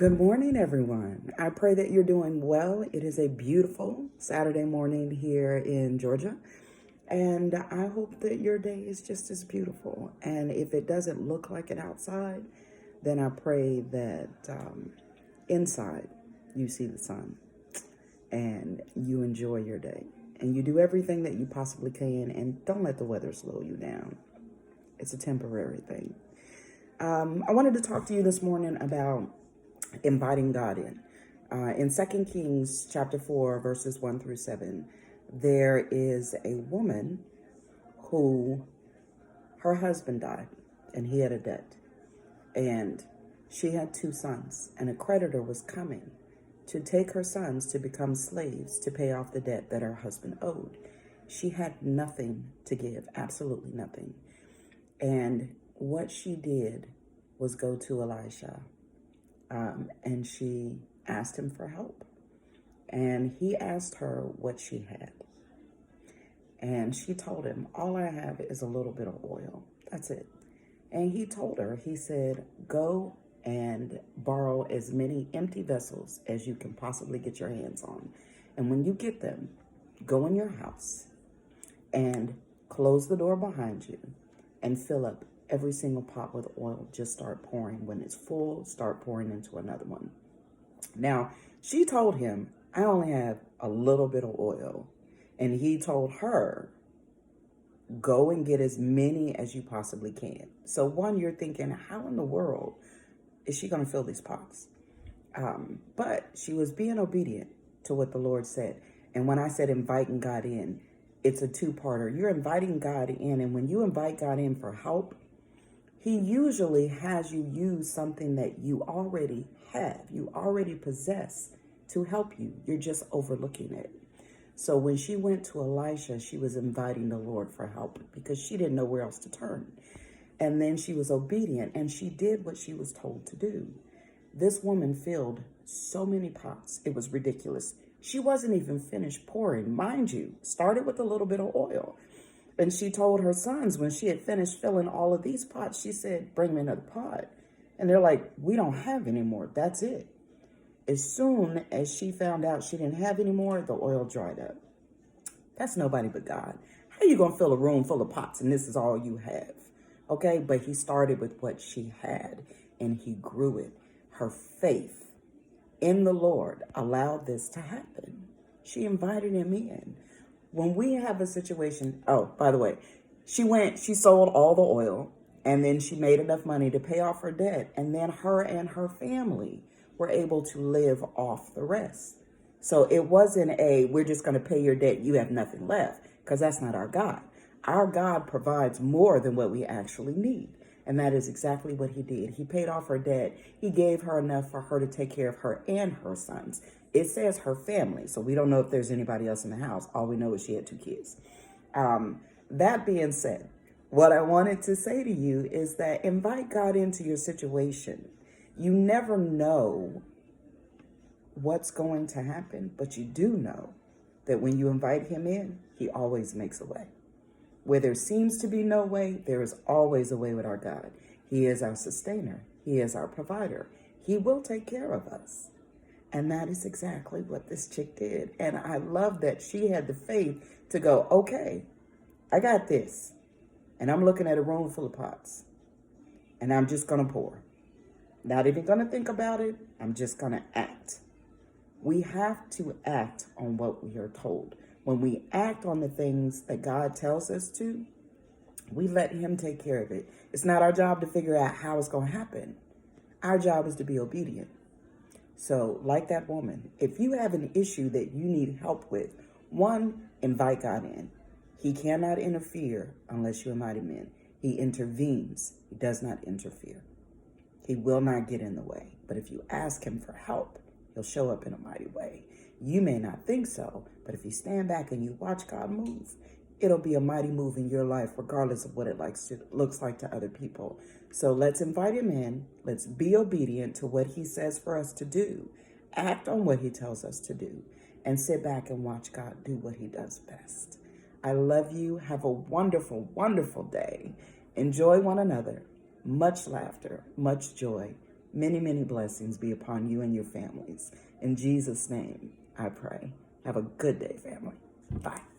Good morning, everyone. I pray that you're doing well. It is a beautiful Saturday morning here in Georgia, and I hope that your day is just as beautiful. And if it doesn't look like it outside, then I pray that inside you see the sun and you enjoy your day and you do everything that you possibly can, and don't let the weather slow you down. It's a temporary thing. I wanted to talk to you this morning about inviting God in. In 2 Kings chapter 4, verses 1 through 7, there is a woman who, her husband died and he had a debt. And she had two sons, and a creditor was coming to take her sons to become slaves to pay off the debt that her husband owed. She had nothing to give, absolutely nothing. And what she did was go to Elisha. And she asked him for help. And he asked her what she had. And she told him, all I have is a little bit of oil. That's it. And he told her, he said, go and borrow as many empty vessels as you can possibly get your hands on. And when you get them, go in your house and close the door behind you and fill up every single pot with oil. Just start pouring. When it's full, start pouring into another one. Now, she told him, I only have a little bit of oil. And he told her, go and get as many as you possibly can. So one, you're thinking, how in the world is she going to fill these pots? But she was being obedient to what the Lord said. And when I said inviting God in, it's a two-parter. You're inviting God in. And when you invite God in for help, he usually has you use something that you already have, you already possess to help you. You're just overlooking it. So when she went to Elisha, she was inviting the Lord for help because she didn't know where else to turn. And then she was obedient and she did what she was told to do. This woman filled so many pots. It was ridiculous. She wasn't even finished pouring, mind you, started with a little bit of oil. And she told her sons, when she had finished filling all of these pots, she said, bring me another pot. And they're like, we don't have any more. That's it. As soon as she found out she didn't have any more, the oil dried up. That's nobody but God. How are you going to fill a room full of pots and this is all you have? Okay, but he started with what she had and he grew it. Her faith in the Lord allowed this to happen. She invited him in. When we have a situation, oh, by the way, she sold all the oil and then she made enough money to pay off her debt. And then her and her family were able to live off the rest. So it wasn't we're just going to pay your debt, you have nothing left, because that's not our God. Our God provides more than what we actually need. And that is exactly what he did. He paid off her debt. He gave her enough for her to take care of her and her sons. It says her family, so we don't know if there's anybody else in the house. All we know is she had two kids. That being said, what I wanted to say to you is that invite God into your situation. You never know what's going to happen, but you do know that when you invite him in, he always makes a way. Where there seems to be no way, there is always a way with our God. He is our sustainer. He is our provider. He will take care of us. And that is exactly what this chick did. And I love that she had the faith to go, okay, I got this. And I'm looking at a room full of pots. And I'm just going to pour. Not even going to think about it. I'm just going to act. We have to act on what we are told. When we act on the things that God tells us to, we let him take care of it. It's not our job to figure out how it's going to happen. Our job is to be obedient. So like that woman, if you have an issue that you need help with, one, invite God in. He cannot interfere unless you invite him in. He intervenes. He does not interfere. He will not get in the way. But if you ask him for help, he'll show up in a mighty way. You may not think so, but if you stand back and you watch God move, it'll be a mighty move in your life, regardless of what it looks like to other people. So let's invite him in. Let's be obedient to what he says for us to do. Act on what he tells us to do. And sit back and watch God do what he does best. I love you. Have a wonderful, wonderful day. Enjoy one another. Much laughter, much joy, Many, many blessings be upon you and your families. In Jesus' name, I pray. Have a good day, family. Bye.